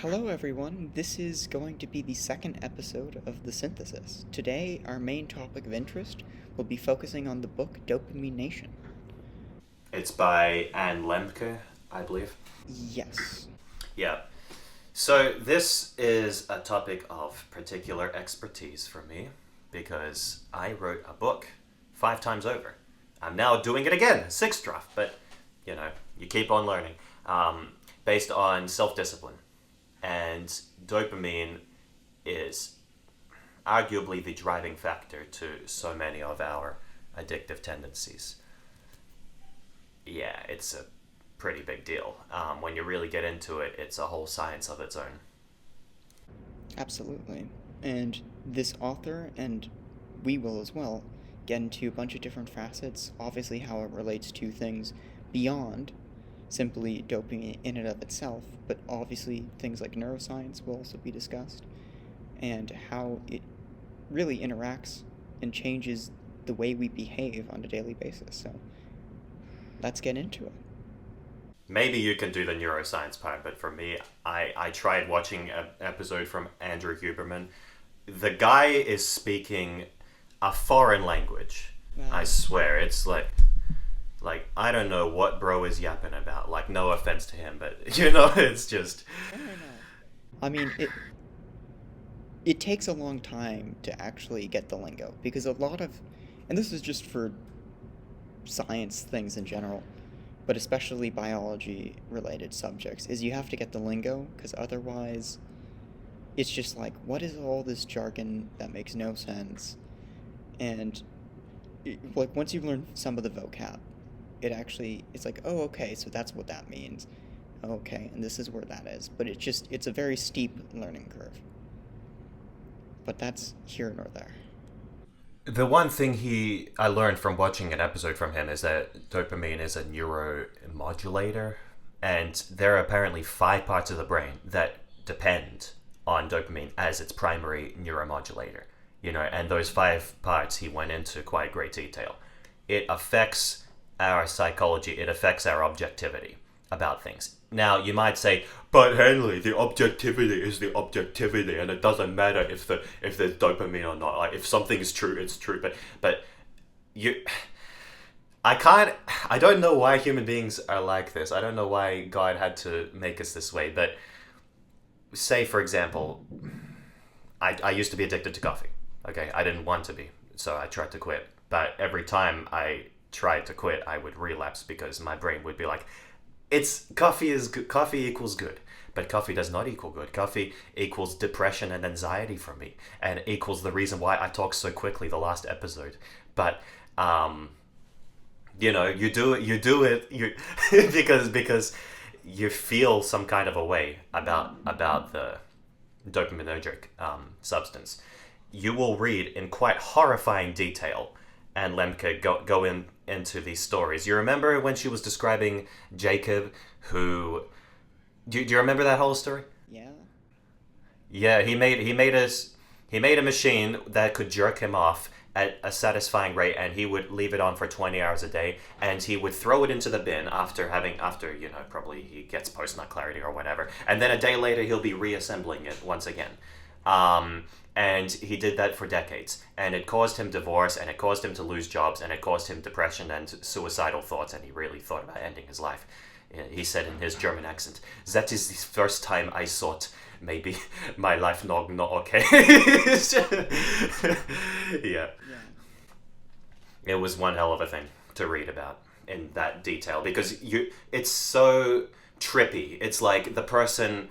Hello, everyone. This is going to be the second episode of The Synthesis. Today, our main topic of interest will be focusing on the book Dopamine Nation. It's by Anne Lemke, I believe. Yes. Yeah. So this is a topic of particular expertise for me because I wrote a book 5 times over. I'm now doing it again, sixth draft, but you keep on learning. Based on self-discipline. And dopamine is arguably the driving factor to so many of our addictive tendencies. Yeah, it's a pretty big deal. When you really get into it, it's a whole science of its own. Absolutely. And this author, and we will as well, get into a bunch of different facets, obviously, how it relates to things beyond simply dopamine in and of itself, but obviously things like neuroscience will also be discussed, and how it really interacts and changes the way we behave on a daily basis. So let's get into it. Maybe you can do the neuroscience part, but for me, I tried watching an episode from Andrew Huberman. The guy is speaking a foreign language. I swear, it's like I don't know what bro is yapping about. Like, no offense to him, but it's just. I don't know. I mean, it takes a long time to actually get the lingo because a lot of, and this is just for science things in general, but especially biology related subjects, is you have to get the lingo because otherwise it's just like, what is all this jargon that makes no sense? And like once you learn some of the vocab, it's like, oh, okay, so that's what that means. Okay, and this is where that is. But it's a very steep learning curve. But that's here nor there. The one thing I learned from watching an episode from him is that dopamine is a neuromodulator, and there are apparently 5 parts of the brain that depend on dopamine as its primary neuromodulator. And those 5 parts he went into quite great detail. It affects our psychology, it affects our objectivity about things. Now, you might say, but Henley, the objectivity is the objectivity, and it doesn't matter if there's dopamine or not. Like, if something is true, it's true. But you, I don't know why human beings are like this. I don't know why God had to make us this way. But say, for example, I used to be addicted to coffee. Okay, I didn't want to be, so I tried to quit. But every time I tried to quit, I would relapse because my brain would be like, coffee equals good, but coffee does not equal good. Coffee equals depression and anxiety for me, and equals the reason why I talked so quickly the last episode. But you do it because you feel some kind of a way about the dopaminergic substance. You will read in quite horrifying detail, and Lemke go into these stories. You remember when she was describing Jacob, who... Do you remember that whole story? Yeah. Yeah, he made a machine that could jerk him off at a satisfying rate, and he would leave it on for 20 hours a day, and he would throw it into the bin after probably he gets post-nut clarity or whatever, and then a day later he'll be reassembling it once again. And he did that for decades. And it caused him divorce, and it caused him to lose jobs, and it caused him depression and suicidal thoughts, and he really thought about ending his life. He said in his German accent, "That is the first time I thought maybe my life not okay." Yeah. It was one hell of a thing to read about in that detail, because it's so trippy. It's like the person,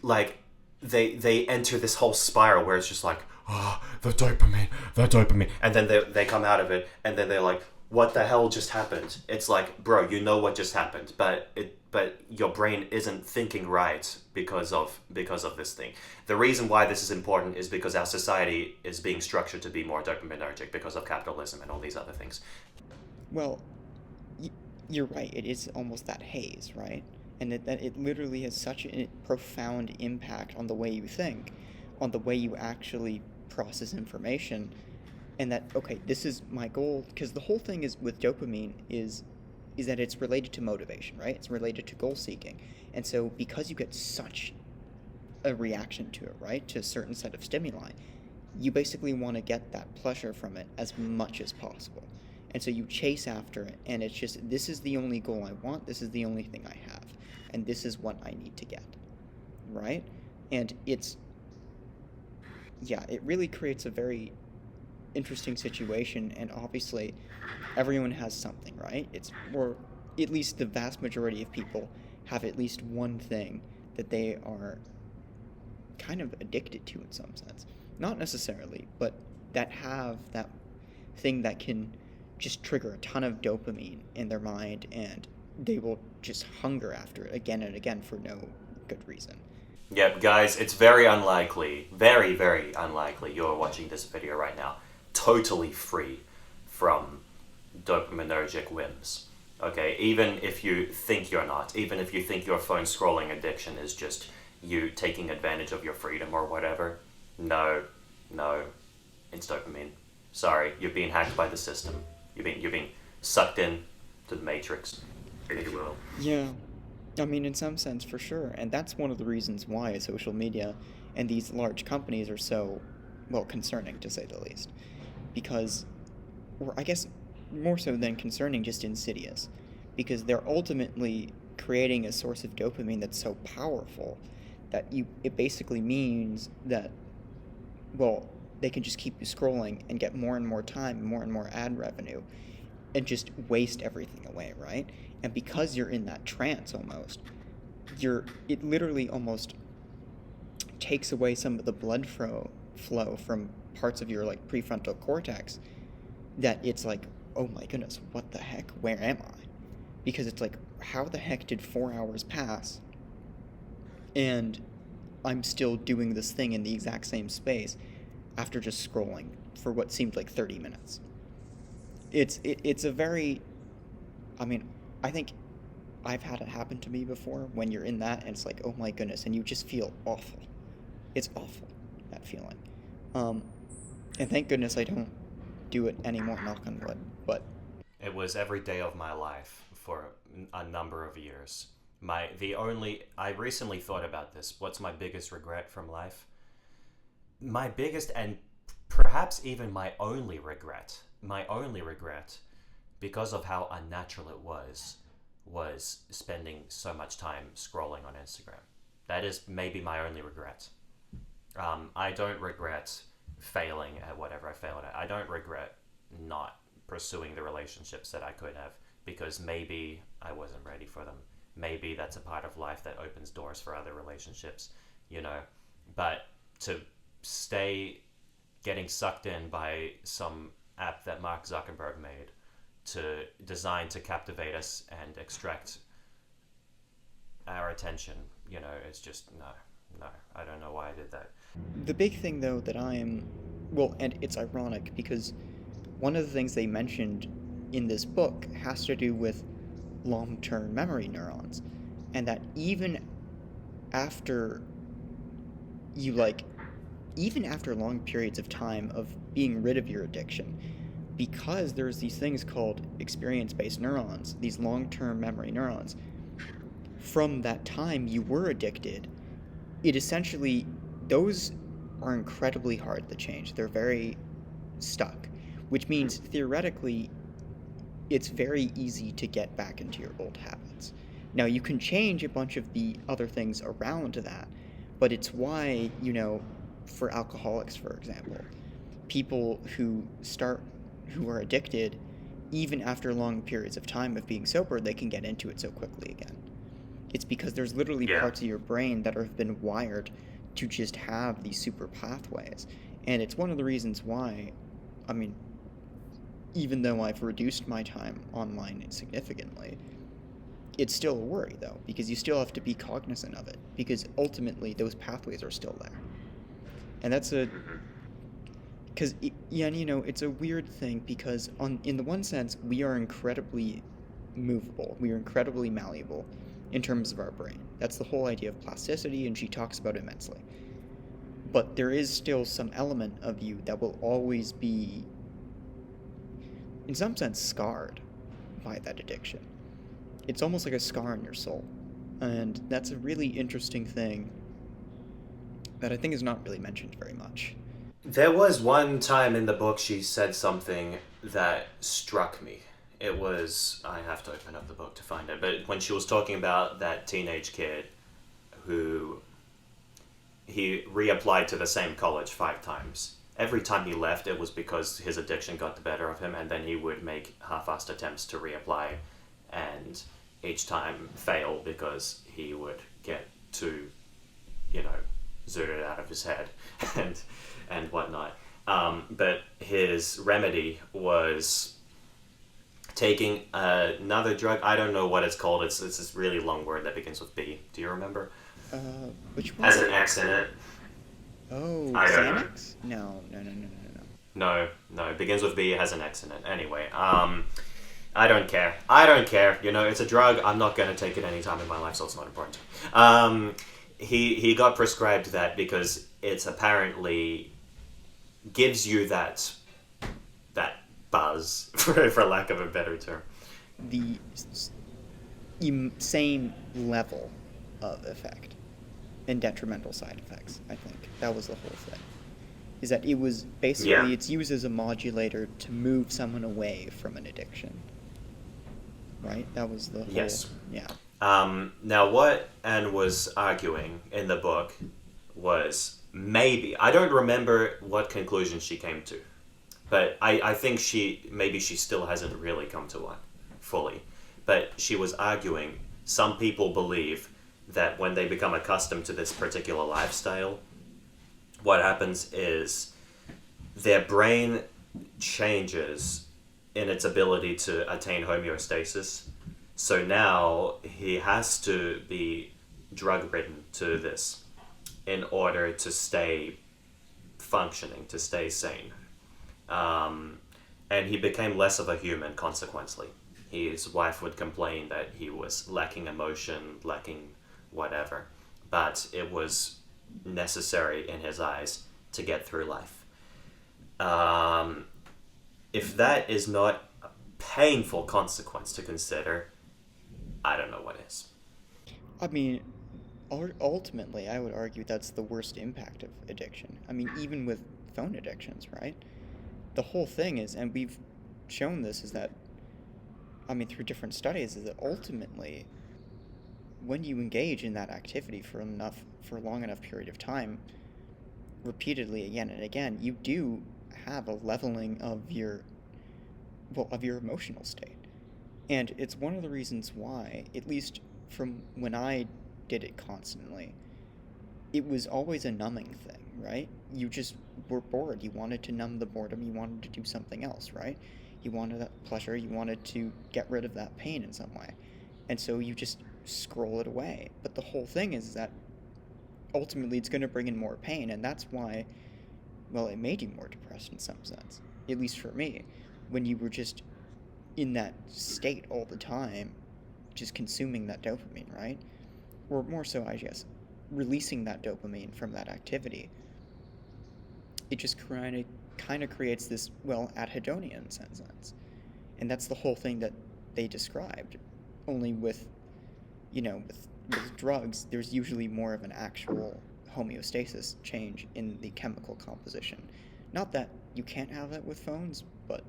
like, they enter this whole spiral where it's just like, oh, the dopamine, and then they come out of it, and then they're like, what the hell just happened? It's like, bro, you know what just happened, but your brain isn't thinking right because of this thing. The reason why this is important is because our society is being structured to be more dopaminergic because of capitalism and all these other things. Well, you're right. It is almost that haze, right? And that it literally has such a profound impact on the way you think, on the way you actually process information, and that, okay, this is my goal, because the whole thing is with dopamine is that it's related to motivation, right? It's related to goal seeking. And so because you get such a reaction to it, right? To a certain set of stimuli. You basically want to get that pleasure from it as much as possible. And so you chase after it, and it's just, this is the only goal I want, this is the only thing I have, and this is what I need to get, right? And yeah, it really creates a very interesting situation, and obviously everyone has something, right? Or at least the vast majority of people have at least one thing that they are kind of addicted to in some sense. Not necessarily, but that have that thing that can just trigger a ton of dopamine in their mind, and they will just hunger after it again and again for no good reason. Yep, guys, it's very unlikely, very, very unlikely you're watching this video right now totally free from dopaminergic whims. Okay, even if you think you're not, even if you think your phone scrolling addiction is just you taking advantage of your freedom or whatever, no, it's dopamine. Sorry, you're being hacked by the system. You're being sucked in to the matrix, if you will. Yeah, I mean, in some sense, for sure. And that's one of the reasons why social media and these large companies are so, well, concerning, to say the least. Because, or I guess more so than concerning, just insidious. Because they're ultimately creating a source of dopamine that's so powerful that it basically means that, well, they can just keep you scrolling and get more and more time, more and more ad revenue, and just waste everything away, right? And because you're in that trance almost, it literally almost takes away some of the blood flow from parts of your like prefrontal cortex, that it's like, oh my goodness, what the heck? Where am I? Because it's like, how the heck did 4 hours pass and I'm still doing this thing in the exact same space after just scrolling for what seemed like 30 minutes? It's a very, I mean, I think I've had it happen to me before when you're in that and it's like, oh my goodness, and you just feel awful. It's awful, that feeling. And thank goodness I don't do it anymore, knock on wood. But It was every day of my life for a number of years. I recently thought about this. What's my biggest regret from life? My biggest and perhaps even my only regret, because of how unnatural it was spending so much time scrolling on Instagram. That is maybe my only regret. I don't regret failing at whatever I failed at. I don't regret not pursuing the relationships that I could have, because maybe I wasn't ready for them. Maybe that's a part of life that opens doors for other relationships, But to stay getting sucked in by some app that Mark Zuckerberg made, designed to captivate us and extract our attention, it's just no, I don't know why I did that. the big thing, though, that well, and it's ironic because one of the things they mentioned in this book has to do with long-term memory neurons, and that after you even after long periods of time of being rid of your addiction, because there's these things called experience-based neurons, these long-term memory neurons, from that time you were addicted, those are incredibly hard to change. They're very stuck, which means theoretically it's very easy to get back into your old habits. Now, you can change a bunch of the other things around that, but it's why, for alcoholics, for example, people who are addicted, even after long periods of time of being sober, they can get into it so quickly again. It's because there's literally parts of your brain that have been wired to just have these super pathways. And it's one of the reasons why, I mean, even though I've reduced my time online significantly, it's still a worry, though, because you still have to be cognizant of it, because ultimately those pathways are still there. And that's because, it's a weird thing, because in the one sense, we are incredibly movable, we are incredibly malleable in terms of our brain. That's the whole idea of plasticity, and she talks about it immensely. But there is still some element of you that will always be, in some sense, scarred by that addiction. It's almost like a scar on your soul. And that's a really interesting thing that I think is not really mentioned very much. There was one time in the book she said something that struck me. It was, I have to open up the book to find it, but when she was talking about that teenage kid who he reapplied to the same college 5 times. Every time he left, it was because his addiction got the better of him, and then he would make half-assed attempts to reapply, and each time fail because he would get too, you know, zooted out of his head and whatnot. But his remedy was taking another drug. I don't know what it's called. It's this really long word that begins with B. Do you remember? Uh, which one? Has an X in it. Oh, I don't know. Xanax? No. No, it begins with B, it has an X in it. Anyway, I don't care. I don't care. You know, it's a drug. I'm not going to take it any time in my life, so it's not important. He got prescribed that because it's apparently gives you that buzz, for lack of a better term. The same level of effect and detrimental side effects, I think. That was the whole thing. Is that it was basically, Yeah. it's used as a modulator to move someone away from an addiction. Right? That was the whole... Yes. Yeah. Now, what Anne was arguing in the book was maybe, I don't remember what conclusion she came to, but I think maybe she still hasn't really come to one fully. But she was arguing some people believe that when they become accustomed to this particular lifestyle, what happens is their brain changes in its ability to attain homeostasis. So now he has to be drug-ridden to this in order to stay functioning, to stay sane. And he became less of a human consequently. His wife would complain that he was lacking emotion, lacking whatever, but it was necessary in his eyes to get through life. If that is not a painful consequence to consider, I don't know what is. I mean, ultimately, I would argue that's the worst impact of addiction. I mean, even with phone addictions, right? The whole thing is, and we've shown this, is that, I mean, through different studies, is that ultimately, when you engage in that activity for a long enough period of time, repeatedly again and again, you do have a leveling of your emotional state. And it's one of the reasons why, at least from when I did it constantly, it was always a numbing thing, right? You just were bored. You wanted to numb the boredom. You wanted to do something else, right? You wanted that pleasure. You wanted to get rid of that pain in some way. And so you just scroll it away. But the whole thing is that ultimately it's going to bring in more pain, and that's why, well, it made you more depressed in some sense, at least for me, when you were just in that state all the time, just consuming that dopamine, right? Or more so, I guess, releasing that dopamine from that activity. It just kind of creates this, well, anhedonia in some sense. And that's the whole thing that they described. Only with, with drugs, there's usually more of an actual homeostasis change in the chemical composition. Not that you can't have that with phones, but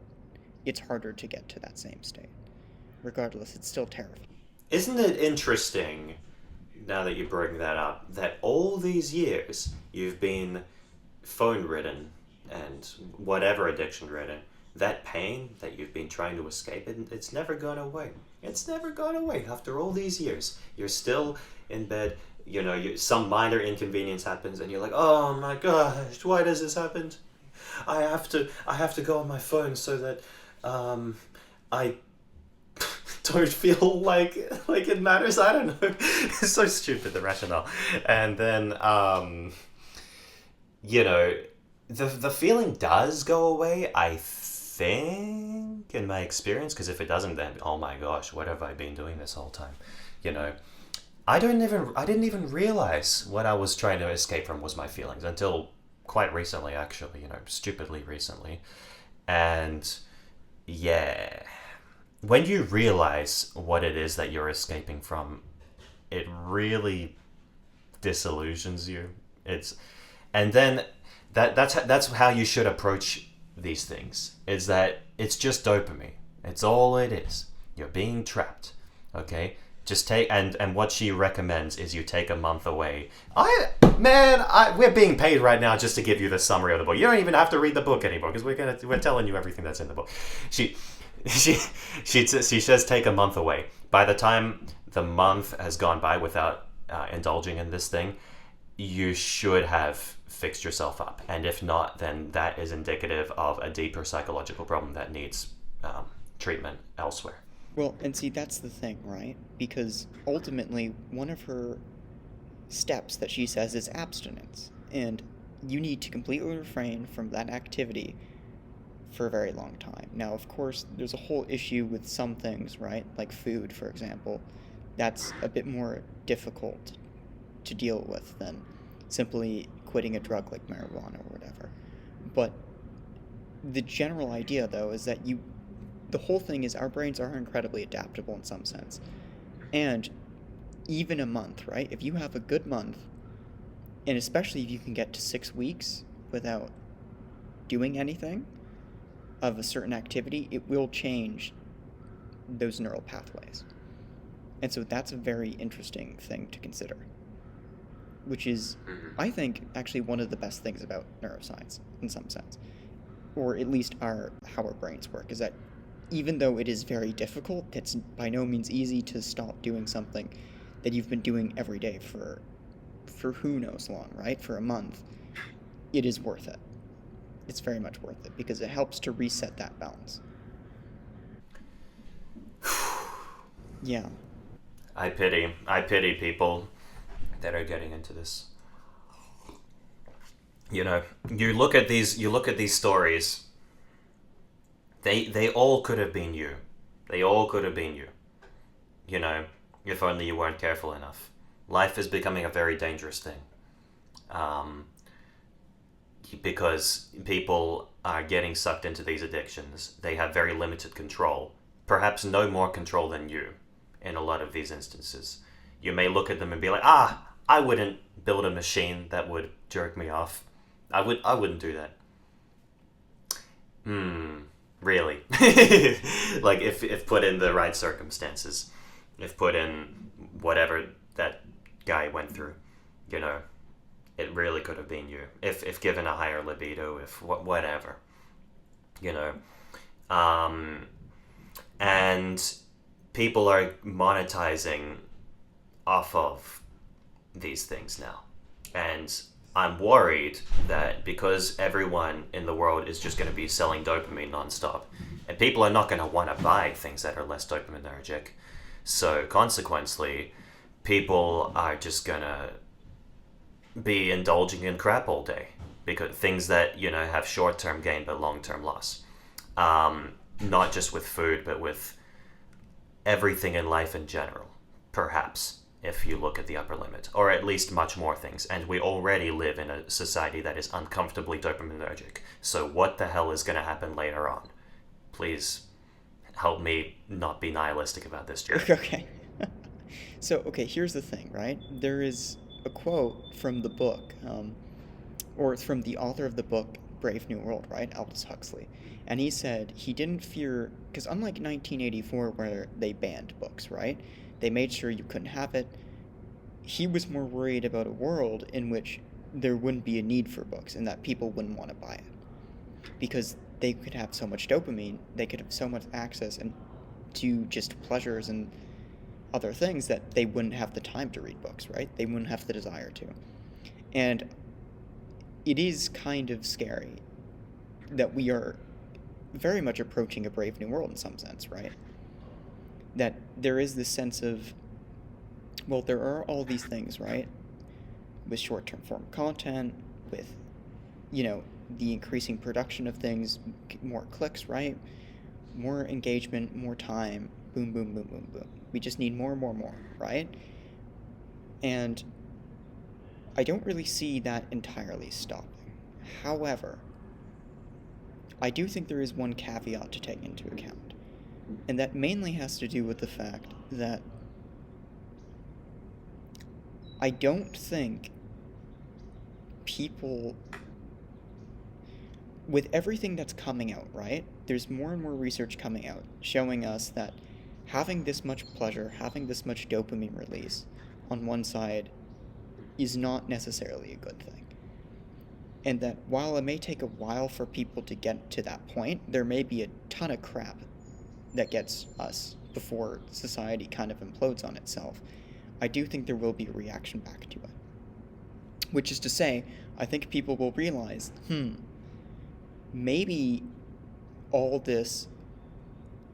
it's harder to get to that same state. Regardless, it's still terrifying. Isn't it interesting, now that you bring that up, that all these years you've been phone-ridden and whatever addiction-ridden, that pain that you've been trying to escape, it's never gone away. It's never gone away after all these years. You're still in bed, some minor inconvenience happens and you're like, oh my gosh, why does this happen? I have to go on my phone so that I don't feel like it matters. I don't know. It's so stupid, the rationale. And then the feeling does go away, I think, in my experience, because if it doesn't, then oh my gosh, what have I been doing this whole time? I didn't even realize what I was trying to escape from was my feelings until quite recently, actually, stupidly recently. And yeah, when you realize what it is that you're escaping from, it really disillusions you And then that's how you should approach these things. Is that it's just dopamine. It's all it is. You're being trapped. Okay? Just take and what she recommends is you take a month away. We're being paid right now just to give you the summary of the book. You don't even have to read the book anymore because we're telling you everything that's in the book. She says take a month away. By the time the month has gone by without indulging in this thing, you should have fixed yourself up. And if not, then that is indicative of a deeper psychological problem that needs treatment elsewhere. Well, and see, that's the thing, right? Because ultimately, one of her steps that she says is abstinence. And you need to completely refrain from that activity for a very long time. Now, of course, there's a whole issue with some things, right? Like food, for example. That's a bit more difficult to deal with than simply quitting a drug like marijuana or whatever. But the general idea, though, is that the whole thing is our brains are incredibly adaptable in some sense. And even a month, right? If you have a good month, and especially if you can get to 6 weeks without doing anything of a certain activity, it will change those neural pathways. And so that's a very interesting thing to consider, which is, I think, actually one of the best things about neuroscience in some sense, or at least how our brains work, is that even though it is very difficult, it's by no means easy to stop doing something that you've been doing every day for who knows long, right? For a month. It is worth it. It's very much worth it because it helps to reset that balance. Yeah. I pity people that are getting into this. You know, you look at these stories. They all could have been you. They all could have been you. You know, if only you weren't careful enough. Life is becoming a very dangerous thing. Because people are getting sucked into these addictions. They have very limited control. Perhaps no more control than you in a lot of these instances. You may look at them and be like, I wouldn't build a machine that would jerk me off. I wouldn't do that. Really? Like if put in the right circumstances, if put in whatever that guy went through, you know, it really could have been you. If given a higher libido, if whatever, you know, and people are monetizing off of these things now, and I'm worried that because everyone in the world is just going to be selling dopamine nonstop, and people are not going to want to buy things that are less dopaminergic. So consequently, people are just going to be indulging in crap all day, because things that, you know, have short-term gain but long-term loss. Not just with food, but with everything in life in general, perhaps, if you look at the upper limit, or at least much more things. And we already live in a society that is uncomfortably dopaminergic. So what the hell is going to happen later on? Please help me not be nihilistic about this, Jerry. Okay. So, here's the thing, right? There is a quote from the book, or from the author of the book, Brave New World, right? Aldous Huxley. And he said he didn't fear, because unlike 1984 where they banned books, right? They made sure you couldn't have it. He was more worried about a world in which there wouldn't be a need for books and that people wouldn't want to buy it. Because they could have so much dopamine, they could have so much access to just pleasures and other things that they wouldn't have the time to read books, right? They wouldn't have the desire to. And it is kind of scary that we are very much approaching a brave new world in some sense, right? That there is this sense of, well, there are all these things, right? With short-term form content, with, you know, the increasing production of things, more clicks, right? More engagement, more time, boom, boom, boom, boom, boom. We just need more, right? And I don't really see that entirely stopping. However, I do think there is one caveat to take into account. And that mainly has to do with the fact that I don't think people, with everything that's coming out, right? There's more and more research coming out showing us that having this much pleasure, having this much dopamine release on one side is not necessarily a good thing. And that while it may take a while for people to get to that point, there may be a ton of crap that gets us before society kind of implodes on itself. I do think there will be a reaction back to it. Which is to say, I think people will realize, maybe all this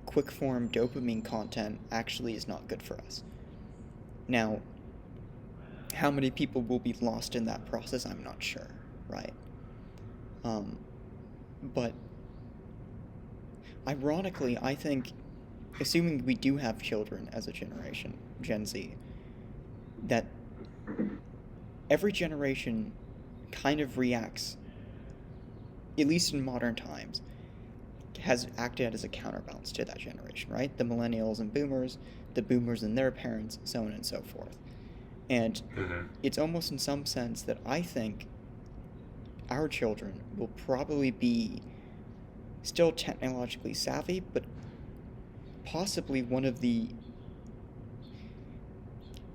quick form dopamine content actually is not good for us. Now, how many people will be lost in that process, I'm not sure, right? But ironically, I think, assuming we do have children as a generation, Gen Z, that every generation kind of reacts, at least in modern times, has acted as a counterbalance to that generation, right? The millennials and boomers, the boomers and their parents, so on and so forth. And it's almost in some sense that I think our children will probably be still technologically savvy, but possibly one of the...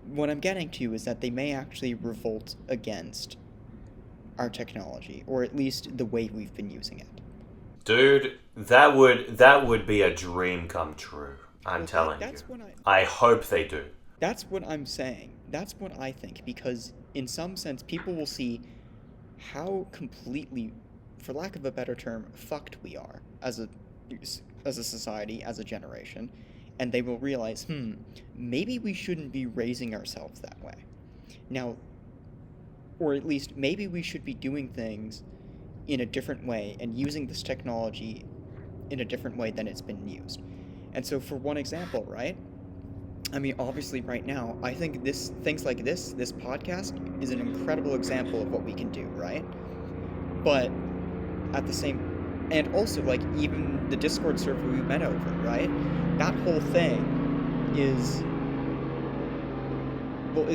What I'm getting to is that they may actually revolt against our technology, or at least the way we've been using it. Dude, that would be a dream come true. I'm telling you. I hope they do. That's what I'm saying. That's what I think, because in some sense, people will see how completely, for lack of a better term, fucked we are as a society, as a generation, and they will realize, maybe we shouldn't be raising ourselves that way. Now, or at least maybe we should be doing things in a different way and using this technology in a different way than it's been used. And so for one example, right? I mean, obviously right now, I think things like this podcast is an incredible example of what we can do, right? But at the same, and also like even the Discord server we met over, right? That whole thing is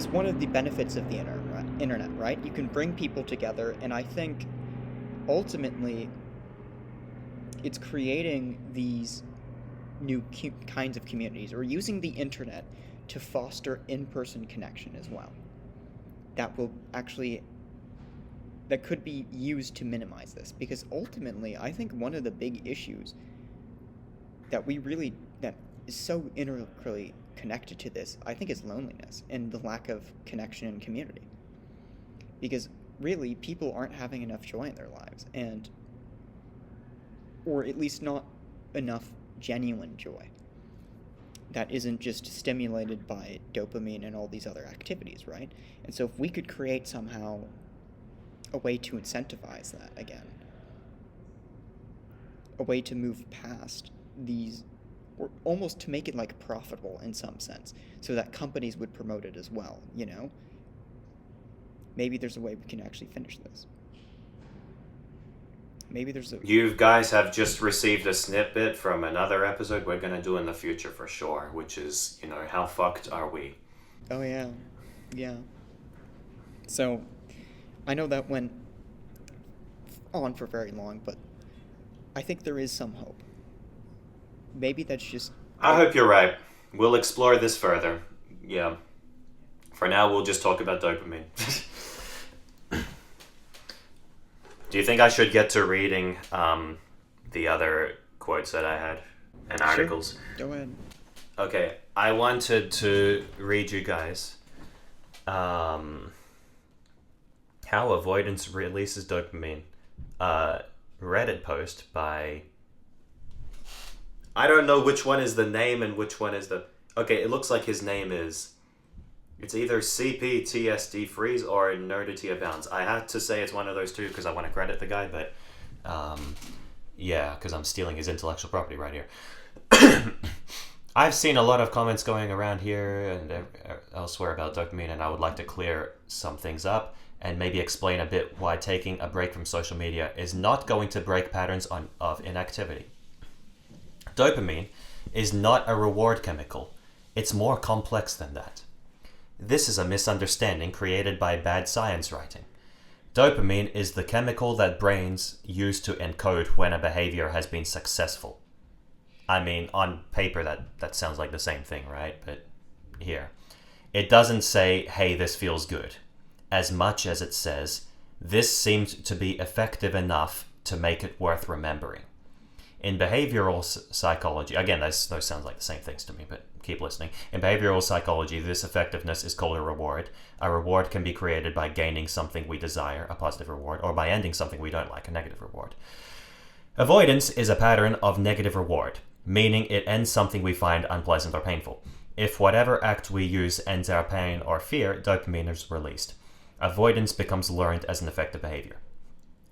one of the benefits of the internet, right? You can bring people together, and I think ultimately it's creating these new kinds of communities, or using the internet to foster in-person connection as well. That could be used to minimize this, because ultimately I think one of the big issues that is so integrally connected to this, I think, is loneliness and the lack of connection and community. Because really, people aren't having enough joy in their lives, or at least not enough genuine joy that isn't just stimulated by dopamine and all these other activities, right? And so if we could create somehow a way to incentivize that again, a way to move past these, or almost to make it like profitable in some sense, so that companies would promote it as well, you know? Maybe there's a way we can actually finish this. Maybe there's a... You guys have just received a snippet from another episode we're going to do in the future for sure, which is, how fucked are we? Oh, yeah. Yeah. So, I know that went on for very long, but I think there is some hope. Maybe that's just... I hope you're right. We'll explore this further. Yeah. For now, we'll just talk about dopamine. Do you think I should get to reading the other quotes that I had and articles? Sure. Go ahead. Okay, I wanted to read you guys how avoidance releases dopamine. Reddit post by... I don't know which one is the name and which one is the... Okay, it looks like his name is... It's either CPTSD Freeze or Nerdity Abounds. I had to say it's one of those two because I want to credit the guy, but because I'm stealing his intellectual property right here. I've seen a lot of comments going around here and elsewhere about dopamine, and I would like to clear some things up and maybe explain a bit why taking a break from social media is not going to break patterns of inactivity. Dopamine is not a reward chemical. It's more complex than that. This is a misunderstanding created by bad science writing. Dopamine is the chemical that brains use to encode when a behavior has been successful. I mean, on paper, that sounds like the same thing, right? But here, it doesn't say, hey, this feels good, as much as it says, this seemed to be effective enough to make it worth remembering. In behavioral psychology, again, those sound like the same things to me, but keep listening. In behavioral psychology, this effectiveness is called a reward. A reward can be created by gaining something we desire, a positive reward, or by ending something we don't like, a negative reward. Avoidance is a pattern of negative reward, meaning it ends something we find unpleasant or painful. If whatever act we use ends our pain or fear, dopamine is released. Avoidance becomes learned as an effective behavior.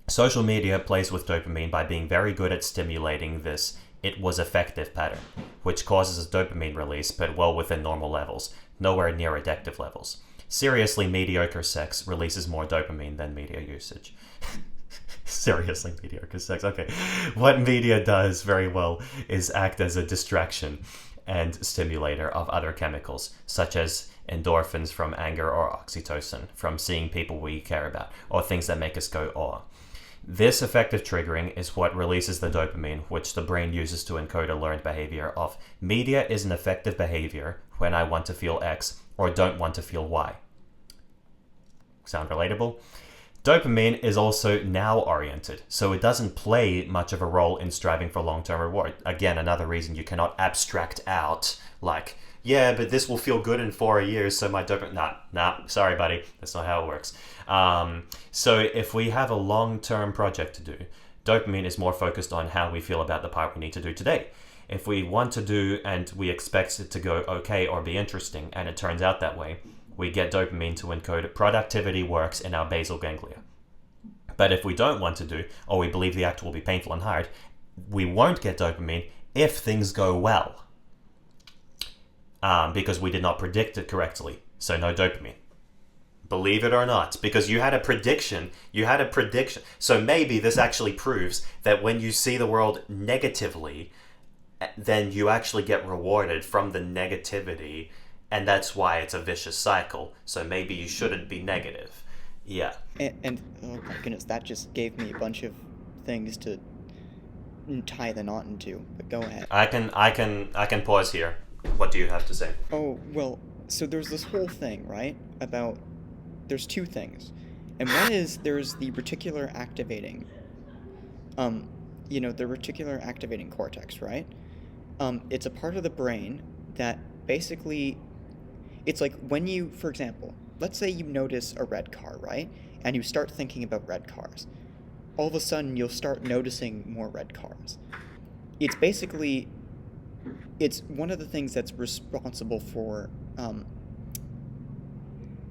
Social media plays with dopamine by being very good at stimulating this "it was effective" pattern, which causes a dopamine release, but well within normal levels, nowhere near addictive levels. Seriously mediocre sex releases more dopamine than media usage. Seriously mediocre sex. Okay. What media does very well is act as a distraction and stimulator of other chemicals, such as endorphins from anger or oxytocin from seeing people we care about, or things that make us go, "aw." This effective triggering is what releases the dopamine, which the brain uses to encode a learned behavior of media is an effective behavior when I want to feel X or don't want to feel Y. Sound relatable? Dopamine is also now-oriented, so it doesn't play much of a role in striving for long-term reward. Again, another reason you cannot abstract out, like, yeah, but this will feel good in 4 years, so my dopamine... Nah, sorry, buddy. That's not how it works. So if we have a long-term project to do, dopamine is more focused on how we feel about the part we need to do today. If we want to do and we expect it to go okay or be interesting, and it turns out that way, we get dopamine to encode productivity works in our basal ganglia. But if we don't want to do, or we believe the act will be painful and hard, we won't get dopamine if things go well. Because we did not predict it correctly, so no dopamine. Believe it or not, because you had a prediction. So maybe this actually proves that when you see the world negatively, then you actually get rewarded from the negativity, and that's why it's a vicious cycle. So maybe you shouldn't be negative. Yeah. And oh my goodness, that just gave me a bunch of things to tie the knot into. But go ahead. I can pause here. What do you have to say? Oh, well, so there's this whole thing, right? About there's two things. And one is there's the reticular activating the reticular activating cortex, right? It's a part of the brain that basically it's like when you, for example, let's say you notice a red car, right? And you start thinking about red cars. All of a sudden, you'll start noticing more red cars. It's basically, it's one of the things that's responsible for,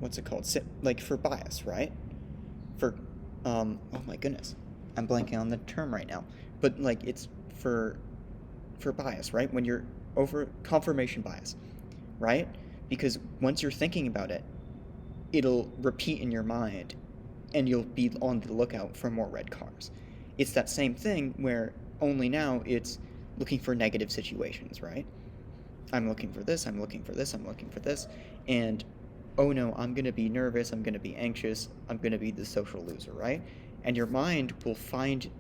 what's it called? Like for bias, right? For, oh my goodness, I'm blanking on the term right now. But like it's for bias, right? When you're over confirmation bias, right? Because once you're thinking about it, it'll repeat in your mind and you'll be on the lookout for more red cars. It's that same thing where only now it's looking for negative situations, right? I'm looking for this, I'm looking for this, I'm looking for this, and oh no, I'm going to be nervous, I'm going to be anxious, I'm going to be the social loser, right? And your mind will find,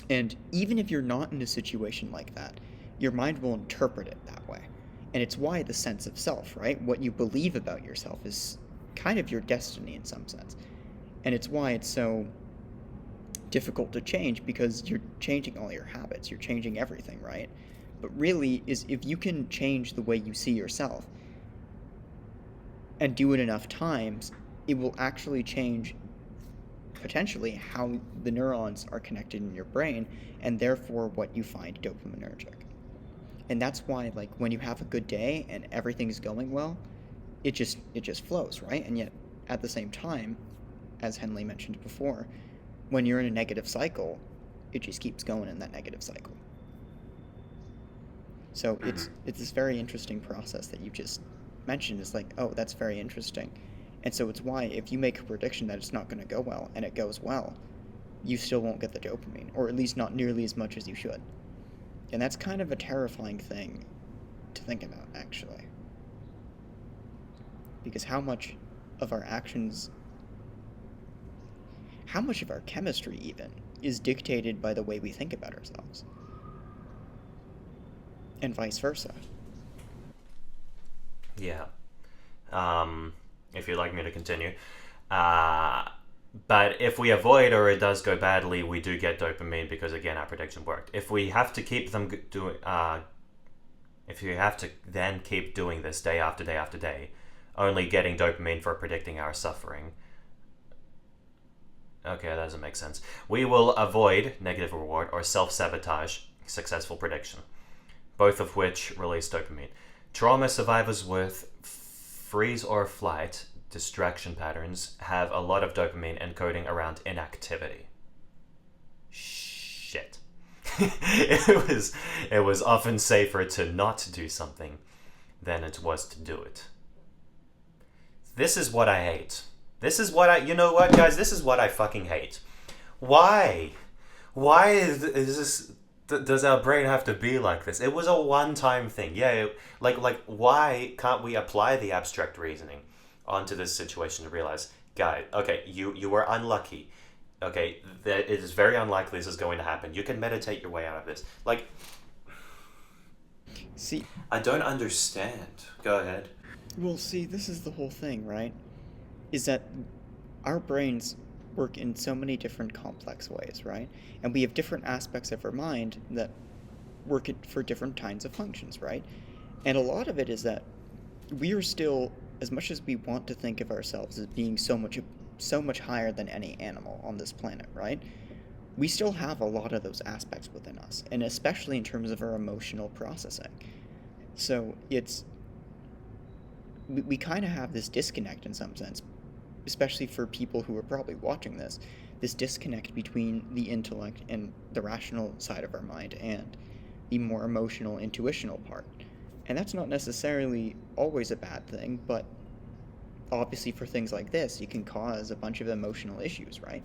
and even if you're not in a situation like that, your mind will interpret it that way. And it's why the sense of self, right? What you believe about yourself is kind of your destiny in some sense. And it's why it's so difficult to change, because you're changing all your habits, you're changing everything, right? But really, is if you can change the way you see yourself and do it enough times, it will actually change potentially how the neurons are connected in your brain, and therefore what you find dopaminergic. And that's why, like, when you have a good day and everything's going well, it just flows, right? And yet, at the same time, as Henley mentioned before, when you're in a negative cycle, it just keeps going in that negative cycle. So it's this very interesting process that you just mentioned. It's like, oh, that's very interesting. And so it's why if you make a prediction that it's not going to go well and it goes well, you still won't get the dopamine, or at least not nearly as much as you should. And that's kind of a terrifying thing to think about, actually. Because how much of our actions how much of our chemistry even is dictated by the way we think about ourselves, and vice versa. Yeah. If you'd like me to continue. But if we avoid or it does go badly, we do get dopamine because, again, our prediction worked. If we have to keep them doing, if you have to then keep doing this day after day after day, only getting dopamine for predicting our suffering. Okay, that doesn't make sense. We will avoid negative reward or self-sabotage successful prediction, both of which release dopamine. Trauma survivors with freeze or flight distraction patterns have a lot of dopamine encoding around inactivity. Shit. It was often safer to not do something than it was to do it. This is what I hate. This is what you know what, guys? This is what I fucking hate. Why? Why is this? Does our brain have to be like this? It was a one-time thing. Yeah, why can't we apply the abstract reasoning onto this situation to realize, guy, okay, you were unlucky. Okay, it is very unlikely this is going to happen. You can meditate your way out of this. See, I don't understand. Go ahead. well, see, this is the whole thing, right? Is that our brains work in so many different complex ways, right? And we have different aspects of our mind that work for different kinds of functions, right? And a lot of it is that we are still, as much as we want to think of ourselves as being so much higher than any animal on this planet, right? We still have a lot of those aspects within us, and especially in terms of our emotional processing. So we kind of have this disconnect in some sense, especially for people who are probably watching this disconnect between the intellect and the rational side of our mind and the more emotional, intuitional part. And that's not necessarily always a bad thing, but obviously for things like this, it can cause a bunch of emotional issues, right?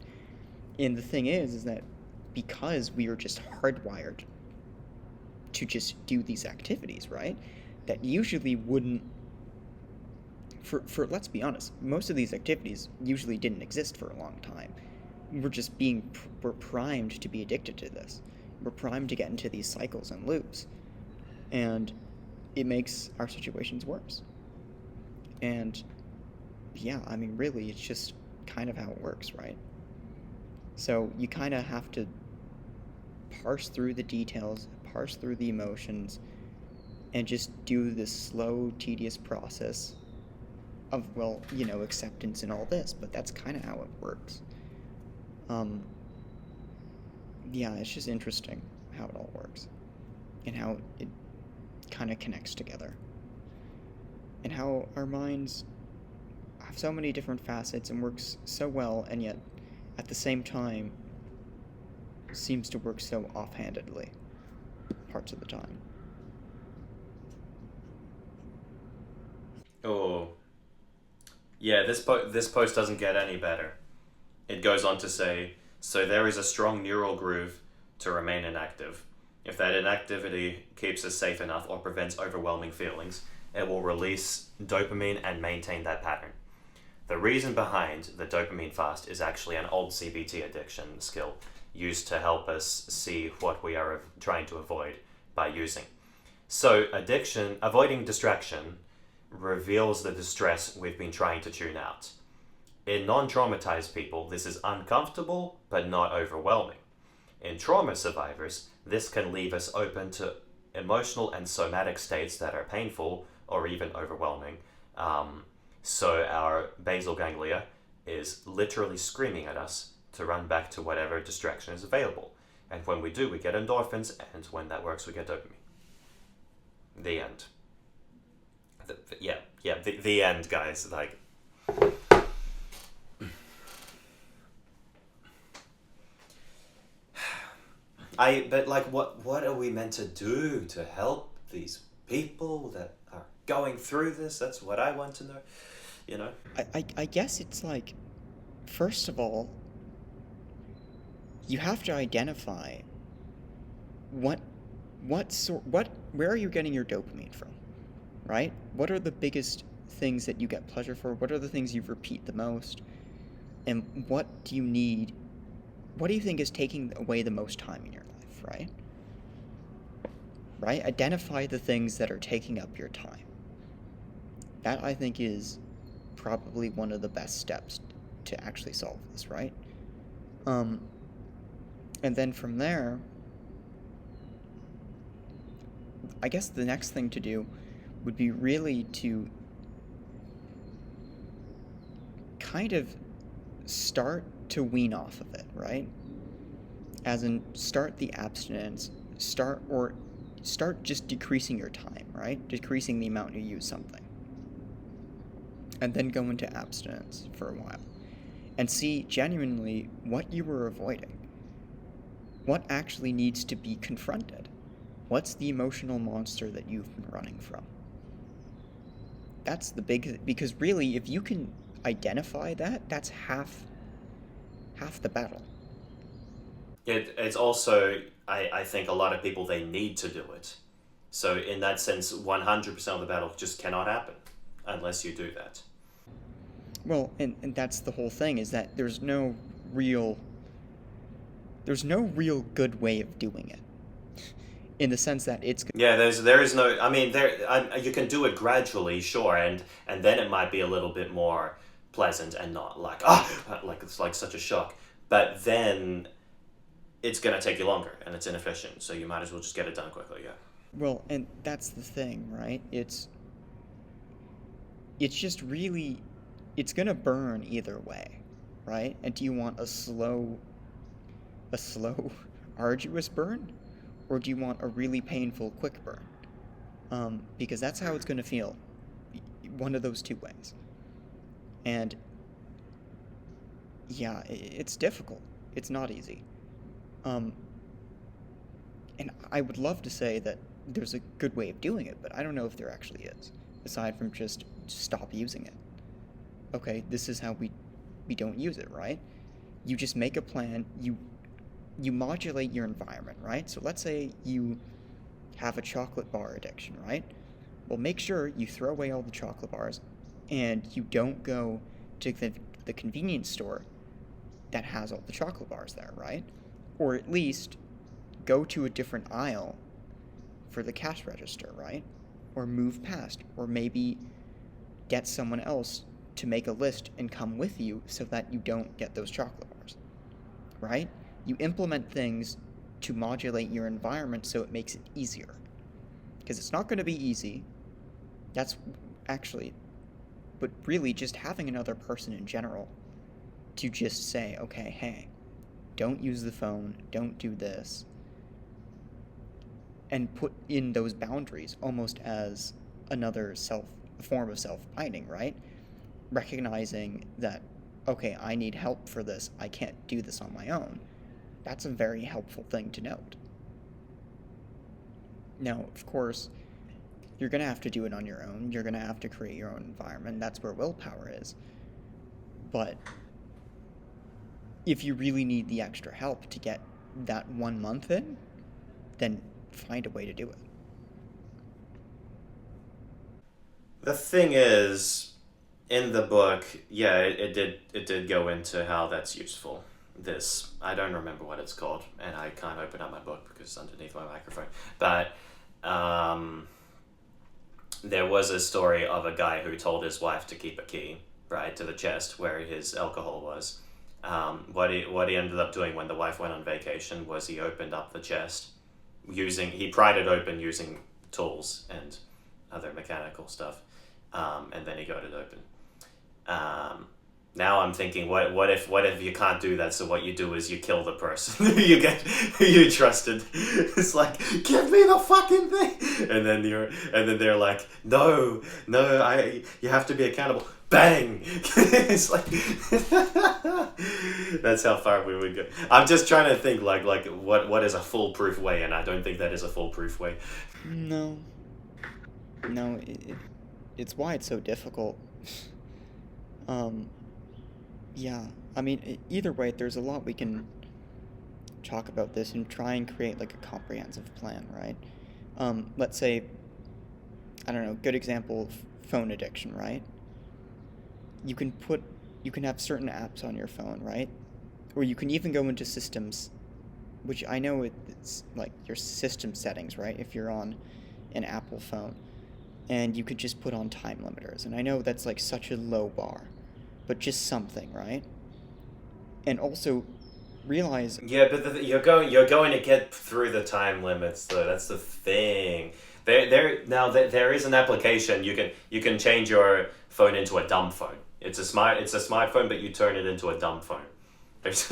And the thing is that because we are just hardwired to just do these activities, right? That usually wouldn't, for let's be honest, most of these activities usually didn't exist for a long time. We're primed to be addicted to this. We're primed to get into these cycles and loops. And it makes our situations worse. And yeah, I mean, really, it's just kind of how it works, right? So you kind of have to parse through the details, parse through the emotions, and just do this slow, tedious process of, well, acceptance and all this, but that's kind of how it works. Yeah, it's just interesting how it all works, and how it kind of connects together, and how our minds have so many different facets and works so well, and yet at the same time seems to work so offhandedly parts of the time. Oh, yeah. This post doesn't get any better. It goes on to say, so there is a strong neural groove to remain inactive. If that inactivity keeps us safe enough or prevents overwhelming feelings, it will release dopamine and maintain that pattern. The reason behind the dopamine fast is actually an old CBT addiction skill used to help us see what we are trying to avoid by using. So avoiding distraction reveals the distress we've been trying to tune out. In non-traumatized people, this is uncomfortable but not overwhelming. In trauma survivors, this can leave us open to emotional and somatic states that are painful or even overwhelming. So our basal ganglia is literally screaming at us to run back to whatever distraction is available. And when we do, we get endorphins, and when that works, we get dopamine. The end. The end, guys. What are we meant to do to help these people that are going through this? That's what I want to know, I guess it's first of all, you have to identify where are you getting your dopamine from, right? What are the biggest things that you get pleasure for? What are the things you repeat the most? And what do you need? What do you think is taking away the most time in your life, right? Right? Identify the things that are taking up your time. That, I think, is probably one of the best steps to actually solve this, right? Um, and then from there, I guess the next thing to do would be really to kind of start to wean off of it, right? As in, start the abstinence, start just decreasing your time, right? Decreasing the amount you use something. And then go into abstinence for a while. And see genuinely what you were avoiding. What actually needs to be confronted? What's the emotional monster that you've been running from? That's the big, because really, if you can identify that, that's half the battle. It's also, I think a lot of people, they need to do it. So in that sense, 100% of the battle just cannot happen unless you do that. Well, and that's the whole thing, is that there's no real good way of doing it. In the sense that it's Yeah, there is no. I mean, you can do it gradually, sure, and then it might be a little bit more pleasant and not like like it's like such a shock. But then it's gonna take you longer and it's inefficient, so you might as well just get it done quickly. Yeah. well, and that's the thing, right? It's just really, it's gonna burn either way, right? And do you want a slow, arduous burn, or do you want a really painful, quick burn? Because that's how it's gonna feel. One of those two ways. And yeah, it's difficult. It's not easy. Um, and I would love to say that there's a good way of doing it, but I don't know if there actually is, aside from just stop using it. Okay, this is how we don't use it, right? You just make a plan, you modulate your environment, right? So let's say you have a chocolate bar addiction, right? Well, make sure you throw away all the chocolate bars and you don't go to the convenience store that has all the chocolate bars there, right? Or at least go to a different aisle for the cash register, right? Or move past, or maybe get someone else to make a list and come with you so that you don't get those chocolate bars, right? You implement things to modulate your environment so it makes it easier. Because it's not going to be easy. That's actually, but really just having another person in general to just say, okay, hey, don't use the phone, don't do this, and put in those boundaries almost as a form of self-binding, right? Recognizing that, okay, I need help for this, I can't do this on my own. That's a very helpful thing to note. Now, of course, you're going to have to do it on your own. You're going to have to create your own environment. That's where willpower is. But if you really need the extra help to get that 1 month in, then find a way to do it. The thing is, in the book, yeah, it did go into how that's useful. This, I don't remember what it's called, and I can't open up my book because it's underneath my microphone. But there was a story of a guy who told his wife to keep a key, right, to the chest where his alcohol was. What he ended up doing when the wife went on vacation was he opened up the chest he pried it open using tools and other mechanical stuff, and then he got it open. Now I'm thinking, what if you can't do that? So what you do is you kill the person who you trusted. It's like, give me the fucking thing, and then they're like, no, you have to be accountable. Bang! It's like that's how far we would go. I'm just trying to think like what is a foolproof way, and I don't think that is a foolproof way. No. No, it's why it's so difficult. Yeah, I mean, either way, there's a lot we can talk about this and try and create like a comprehensive plan, right? Let's say, I don't know, good example of phone addiction, right? You can put you can have certain apps on your phone, right? Or you can even go into systems, which I know it's like your system settings, right? If you're on an Apple phone, and you could just put on time limiters. And I know that's like such a low bar, but just something, right? And also realize, Yeah, but you're going to get through the time limits though. That's the thing. There is an application you can change your phone into a dumb phone. It's a smartphone, but you turn it into a dumb phone. There's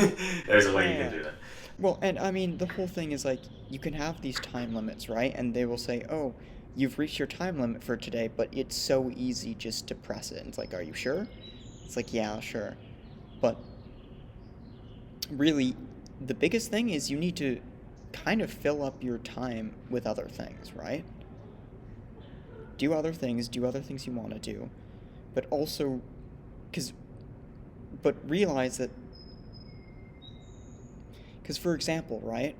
there's a way you can yeah. do that. Well, and I mean, the whole thing is like you can have these time limits, right? And they will say, "Oh, you've reached your time limit for today," but it's so easy just to press it. And it's like, "Are you sure?" It's like, "Yeah, sure." But really, the biggest thing is you need to kind of fill up your time with other things, right? Do other things you want to do, but also, because, but realize that, because for example, right,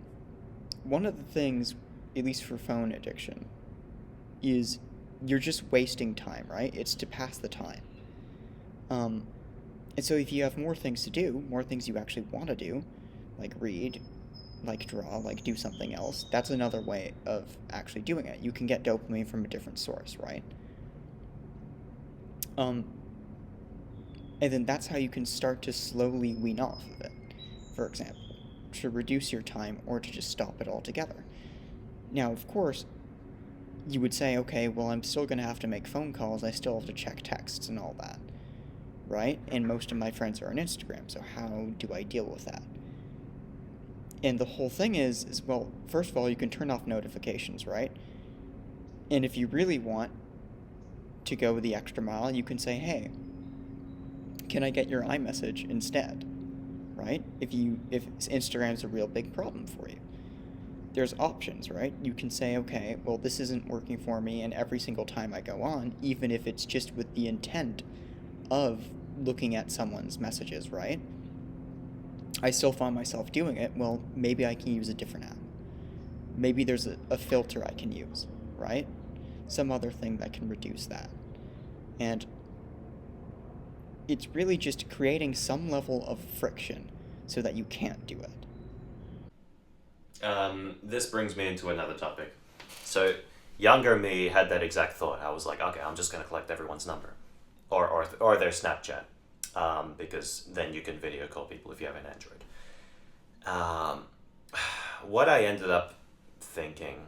one of the things, at least for phone addiction, is you're just wasting time, right? It's to pass the time. Um, and so if you have more things to do, more things you actually want to do, like read, like draw, like do something else, that's another way of actually doing it. You can get dopamine from a different source, right? Um, and then that's how you can start to slowly wean off of it, for example, to reduce your time or to just stop it altogether. Now, of course, you would say, okay, well, I'm still going to have to make phone calls, I still have to check texts and all that, right? And most of my friends are on Instagram, so how do I deal with that? And the whole thing is well, first of all, you can turn off notifications, right? And if you really want to go the extra mile, you can say, hey, can I get your iMessage instead? Right? If Instagram's a real big problem for you. There's options, right? You can say, okay, well, this isn't working for me, and every single time I go on, even if it's just with the intent of looking at someone's messages, right? I still find myself doing it. Well, maybe I can use a different app. Maybe there's a filter I can use, right? Some other thing that can reduce that. And it's really just creating some level of friction so that you can't do it. This brings me into another topic. So, younger me had that exact thought. I was like, okay, I'm just going to collect everyone's number or their Snapchat, because then you can video call people if you have an Android. Um, what I ended up thinking,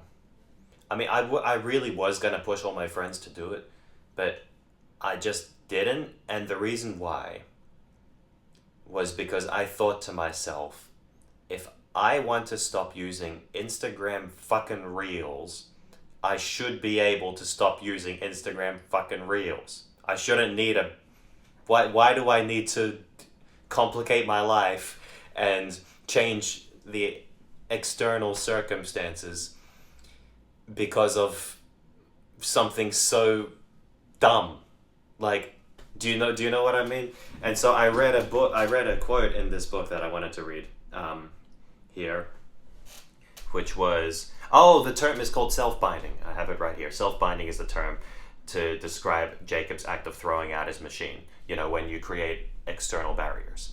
I mean, I really was going to push all my friends to do it, but I just didn't. And the reason why was because I thought to myself, if I want to stop using Instagram fucking Reels, I should be able to stop using Instagram fucking Reels. I shouldn't need a... Why do I need to complicate my life and change the external circumstances because of something so dumb? Like, do you know what I mean? And so I read a quote in this book that I wanted to read here, which was, the term is called self-binding. I have it right here. Self-binding is the term to describe Jacob's act of throwing out his machine, when you create external barriers.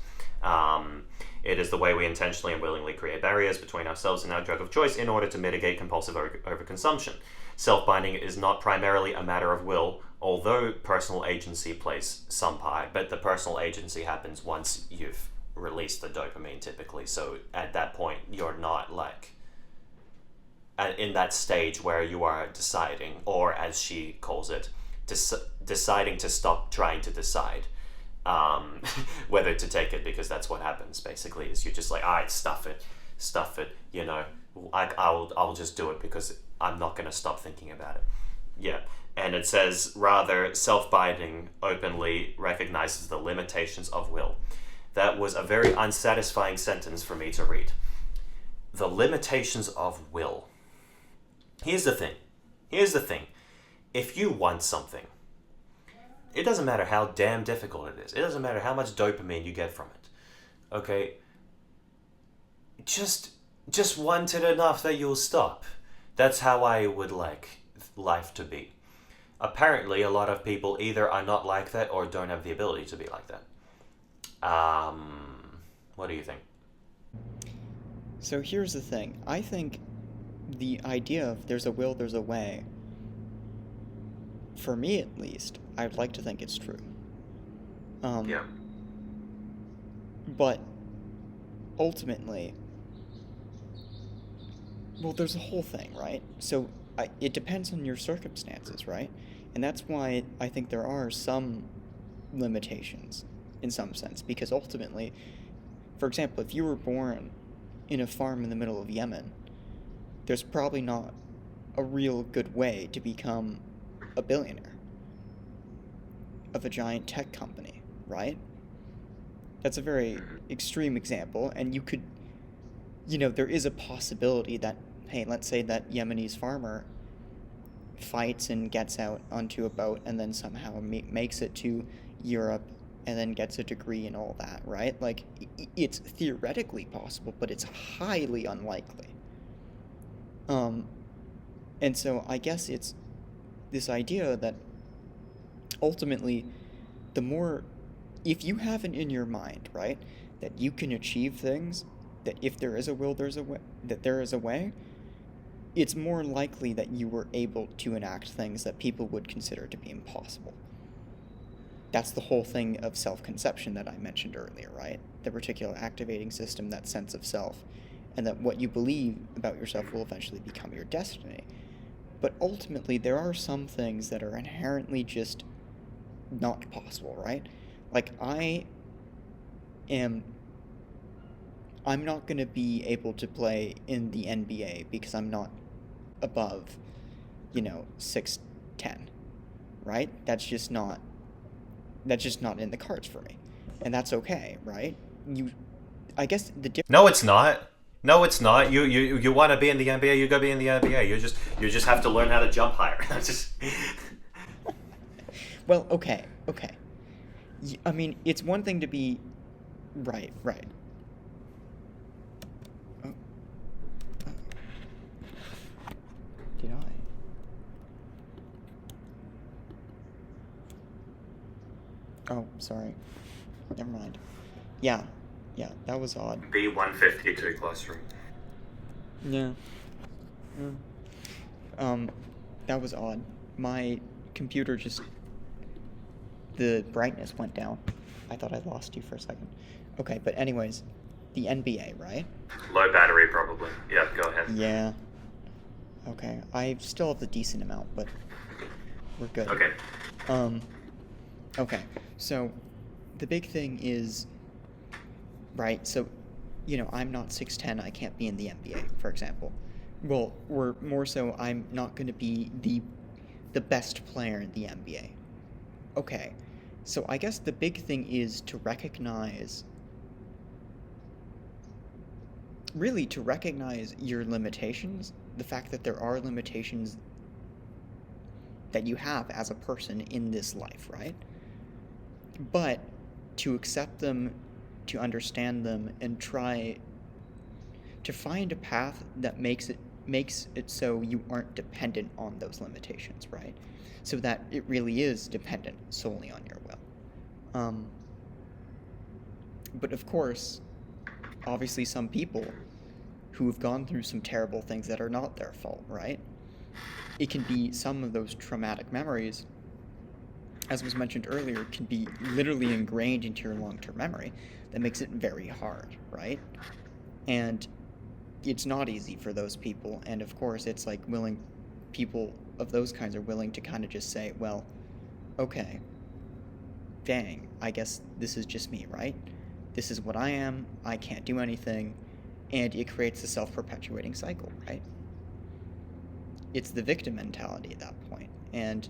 It is the way we intentionally and willingly create barriers between ourselves and our drug of choice in order to mitigate compulsive overconsumption. Self-binding is not primarily a matter of will, although personal agency plays some part, but the personal agency happens once you've released the dopamine, typically. So at that point, you're not like in that stage where you are deciding, or as she calls it, deciding to stop trying to decide whether to take it, because that's what happens basically. Is you're just like, all right, stuff it, I'll just do it because I'm not going to stop thinking about it. Yeah. And it says, rather, self-binding openly recognizes the limitations of will. That was a very unsatisfying sentence for me to read. The limitations of will. Here's the thing. If you want something, it doesn't matter how damn difficult it is. It doesn't matter how much dopamine you get from it. Okay? Just want it enough that you'll stop. That's how I would like life to be. Apparently, a lot of people either are not like that or don't have the ability to be like that. What do you think? So here's the thing. I think the idea of there's a will, there's a way, for me at least, I'd like to think it's true. Um, Yeah. but ultimately, well, there's a whole thing, right? So it depends on your circumstances, right? And that's why I think there are some limitations in some sense, because ultimately, for example, if you were born in a farm in the middle of Yemen, there's probably not a real good way to become a billionaire of a giant tech company, right? That's a very extreme example, and there is a possibility that, hey, let's say that Yemenis farmer fights and gets out onto a boat and then somehow makes it to Europe and then gets a degree and all that, right? Like, it's theoretically possible, but it's highly unlikely. Um, and so I guess it's this idea that ultimately, the more, if you have it in your mind, right, that you can achieve things, that if there is a will, there's a way, that there is a way, it's more likely that you were able to enact things that people would consider to be impossible. That's the whole thing of self-conception that I mentioned earlier, right? The reticular activating system, that sense of self, and that what you believe about yourself will eventually become your destiny. But ultimately, there are some things that are inherently just not possible, right? Like, am I'm not going to be able to play in the NBA because I'm not above, 6'10", right? That's just not in the cards for me. And that's okay, right? I guess the difference. No, it's not. No, it's not. You want to be in the NBA, you go be in the NBA. You just have to learn how to jump higher. just Well, okay, okay. I mean, it's one thing to be right, right. Oh, oh, did I? Oh, sorry. Never mind. Yeah, yeah, that was odd. B152 classroom. Yeah. Mm. Um, that was odd. My computer just, the brightness went down. I thought I lost you for a second. Okay, but anyways, the NBA, right? Low battery, probably. Yeah, go ahead. Yeah. Okay, I still have the decent amount, but we're good. Okay. Um, okay, so the big thing is, right, so, I'm not 6'10", I can't be in the NBA, for example. Well, or more so, I'm not going to be the best player in the NBA. Okay, so I guess the big thing is to recognize your limitations, the fact that there are limitations that you have as a person in this life, right? But to accept them, to understand them, and try to find a path that makes it so you aren't dependent on those limitations, right? So that it really is dependent solely on your will. But of course, obviously some people who have gone through some terrible things that are not their fault, right? It can be some of those traumatic memories, as was mentioned earlier, can be literally ingrained into your long-term memory. That makes it very hard, right? And it's not easy for those people, and of course it's like people of those kinds are willing to kind of just say, well, okay, dang, I guess this is just me, right? This is what I am, I can't do anything, and it creates a self-perpetuating cycle, right? It's the victim mentality at that point. And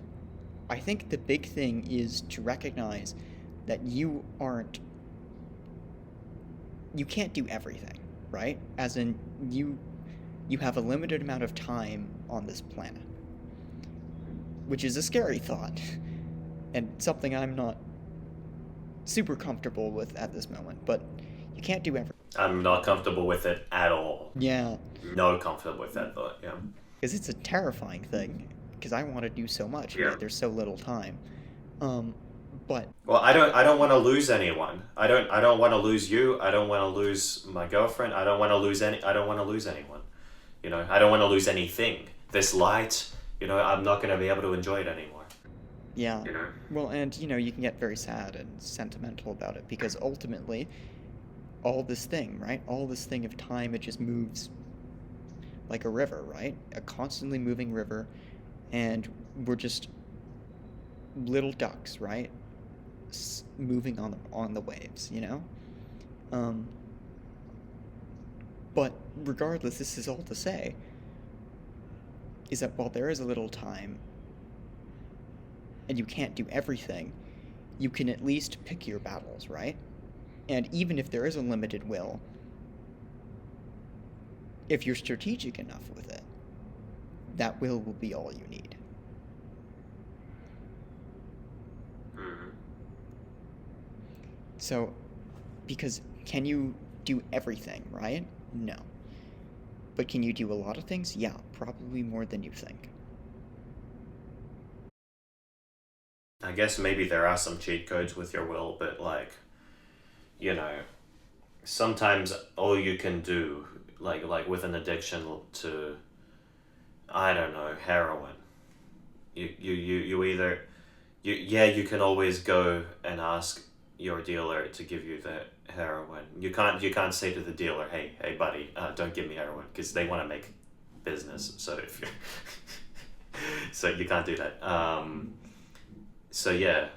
I think the big thing is to recognize that you can't do everything, right? As in, you have a limited amount of time on this planet, which is a scary thought, and something I'm not super comfortable with at this moment, but you can't do everything. I'm not comfortable with it at all. Yeah. No comfortable with that thought, yeah. Because it's a terrifying thing, because I want to do so much, and Yeah. yet there's so little time. Um, But Well, I don't want to lose anyone. I don't want to lose you. I don't want to lose my girlfriend. I don't want to lose anyone. I don't want to lose anything. This light, I'm not going to be able to enjoy it anymore. yeah, You know? well, and you can get very sad and sentimental about it because ultimately, all this thing, right? All this thing of time, it just moves like a river, right? A constantly moving river, and we're just little ducks, right? Moving on the waves. Um, but regardless, this is all to say is that while there is a little time and you can't do everything, you can at least pick your battles, right? And even if there is a limited will, if you're strategic enough with it, that will be all you need. Mm-hmm. So, because can you do everything, right? No. But can you do a lot of things? Yeah, probably more than you think. I guess maybe there are some cheat codes with your will, but you know, sometimes all you can do, like with an addiction to, I don't know, heroin. You either you can always go and ask your dealer to give you the heroin. You can't say to the dealer, hey buddy, don't give me heroin, because they want to make business. So if you so you can't do that. So yeah,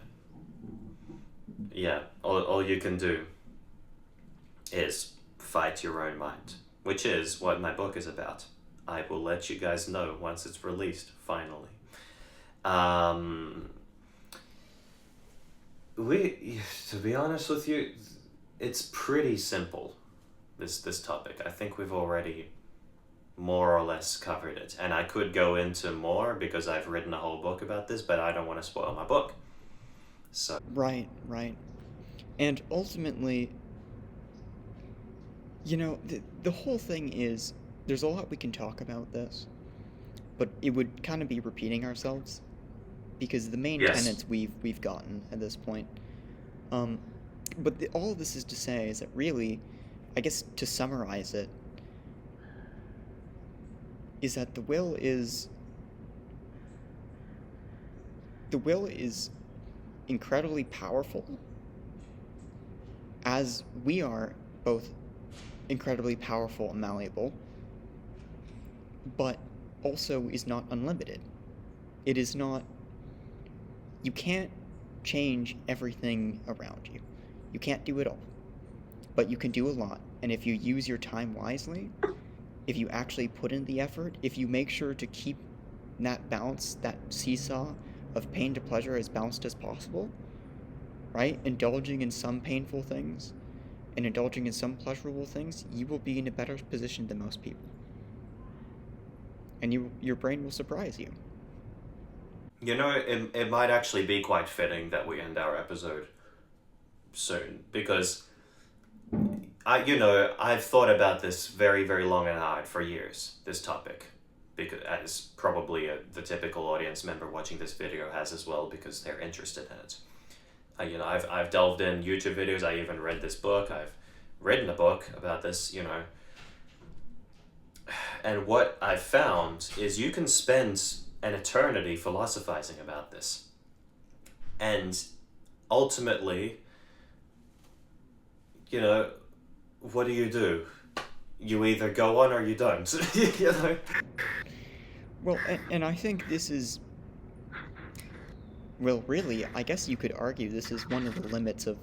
all you can do is fight your own mind, which is what my book is about. I will let you guys know once it's released, finally. Um, to be honest with you, it's pretty simple. This topic. I think we've already more or less covered it, and I could go into more because I've written a whole book about this, but I don't want to spoil my book. So Right, right. And ultimately, the whole thing is there's a lot we can talk about this, but it would kind of be repeating ourselves because the main yes, tenets we've gotten at this point. Um, but all of this is to say is that really, I guess to summarize it, is that the will is incredibly powerful, as we are both incredibly powerful and malleable, but also is not unlimited. It is not, you can't change everything around you. You can't do it all, but you can do a lot. And if you use your time wisely, if you actually put in the effort, if you make sure to keep that balance, that seesaw of pain to pleasure as balanced as possible, right? Indulging in some painful things and indulging in some pleasurable things, you will be in a better position than most people. And your brain will surprise you. it might actually be quite fitting that we end our episode soon, because I've thought about this very, very long and hard for years, this topic, because as probably the typical audience member watching this video has as well, because they're interested in it. I've delved in YouTube videos. I even read this book. I've written a book about this. And what I've found is you can spend an eternity philosophizing about this, and ultimately, you know, what do? You either go on or you don't. you know. Well, and I think this is, well, really, I guess you could argue this is one of the limits of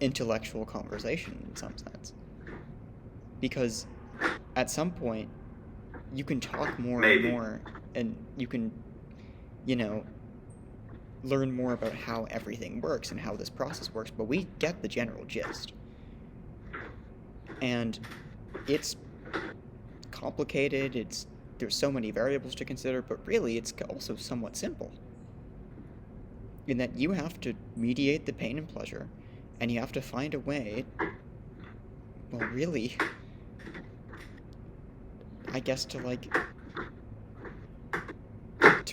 intellectual conversation in some sense. Because at some point, you can talk more and Maybe. more, and you can, you know, learn more about how everything works and how this process works, but we get the general gist. And it's complicated, there's so many variables to consider, but really it's also somewhat simple. In that you have to mediate the pain and pleasure, and you have to find a way, well, really, I guess to,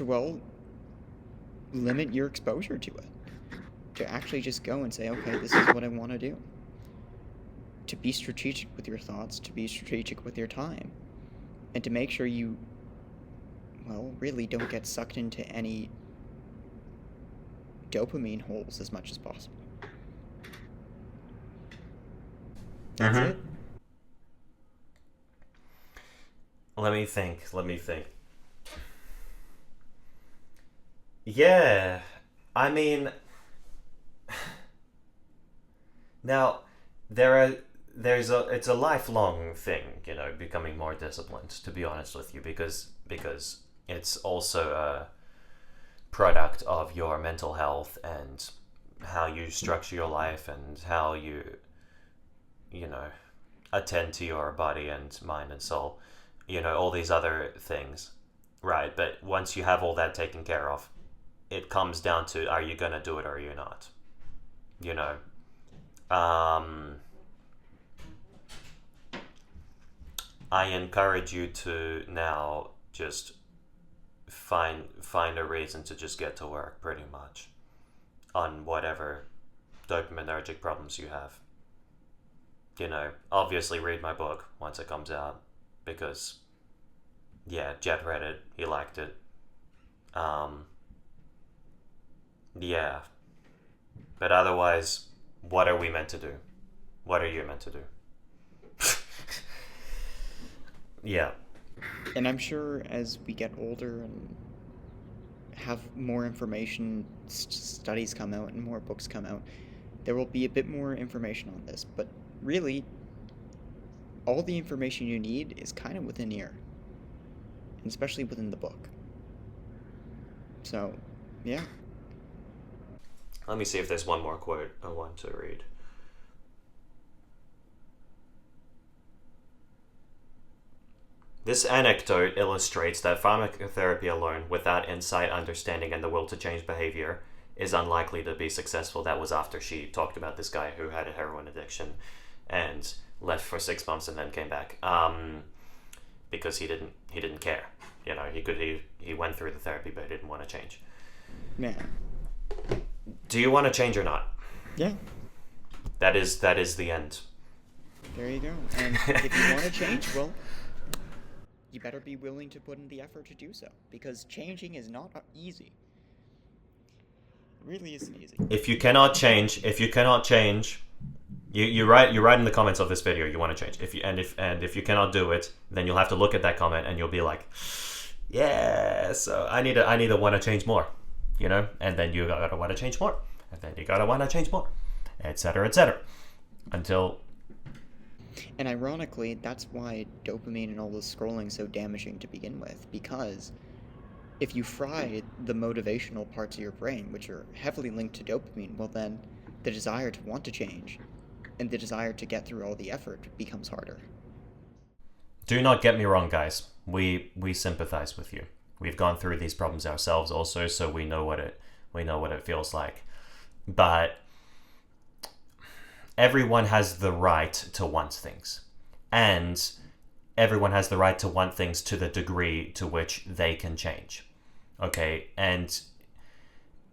well, limit your exposure to it. to actually just go and say, okay, this is what I want to do. To be strategic with your thoughts, to be strategic with your time, and to make sure you, well, really don't get sucked into any dopamine holes as much as possible. That's it. Let me think. Yeah, I mean, now it's a lifelong thing, becoming more disciplined. To be honest with you, because it's also a product of your mental health and how you structure your life and how you attend to your body and mind and soul, all these other things, right? But once you have all that taken care of, it comes down to, are you gonna do it or are you not? I encourage you to now just find a reason to just get to work, pretty much, on whatever dopaminergic problems you have. Obviously read my book once it comes out, because Jet read it, he liked it. Yeah, but otherwise, what are we meant to do? What are you meant to do? Yeah. And I'm sure as we get older and have more information, studies come out and more books come out, there will be a bit more information on this. But really, all the information you need is kind of within here, and especially within the book. So, yeah. Let me see if there's one more quote I want to read. This anecdote illustrates that pharmacotherapy alone, without insight, understanding, and the will to change behavior, is unlikely to be successful. That was after she talked about this guy who had a heroin addiction and left for 6 months and then came back, because he didn't care. He went through the therapy, but he didn't want to change. Yeah. Do you want to change or not? Yeah. That is the end. There you go. And if you want to change, well, you better be willing to put in the effort to do so, because changing is not easy. It really isn't easy. If you cannot change, you write in the comments of this video you want to change. If you cannot do it, then you'll have to look at that comment and you'll be like, yeah, so I need to want to change more, and then you gotta want to change more, and then you gotta want to change more, etc., until. And ironically, that's why dopamine and all this scrolling is so damaging to begin with, because if you fry the motivational parts of your brain, which are heavily linked to dopamine, well then the desire to want to change and the desire to get through all the effort becomes harder. Do not get me wrong, guys. We sympathize with you. We've gone through these problems ourselves also, so we know what it feels like. But everyone has the right to want things. And everyone has the right to want things to the degree to which they can change. Okay? And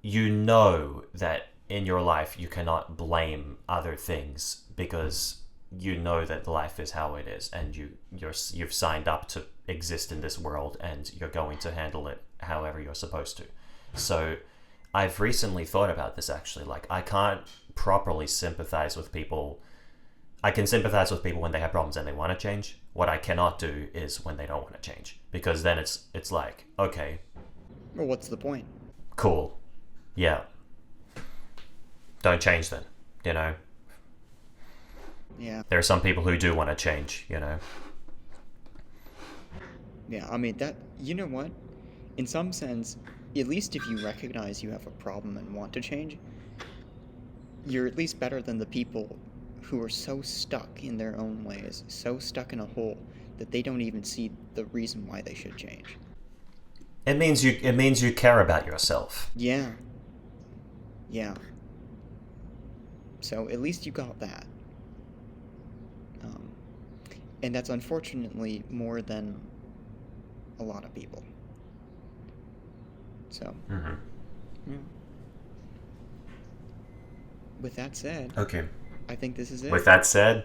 you know that in your life you cannot blame other things, because you know that life is how it is, and you've signed up to exist in this world, and you're going to handle it however you're supposed to. So I've recently thought about this, actually. Like, I can't properly sympathize with people. I can sympathize with people when they have problems and they want to change. What I cannot do is when they don't want to change, because then it's like, okay, well, what's the point? Cool. Yeah. Don't change then, Yeah. There are some people who do want to change, Yeah, I mean, that, you know what? In some sense, at least if you recognize you have a problem and want to change, you're at least better than the people who are so stuck in their own ways, so stuck in a hole that they don't even see the reason why they should change. It means you care about yourself. Yeah. Yeah. So at least you got that. And that's unfortunately more than a lot of people. So. Mm-hmm. Yeah. with that said, Okay. I think this is it. With that said,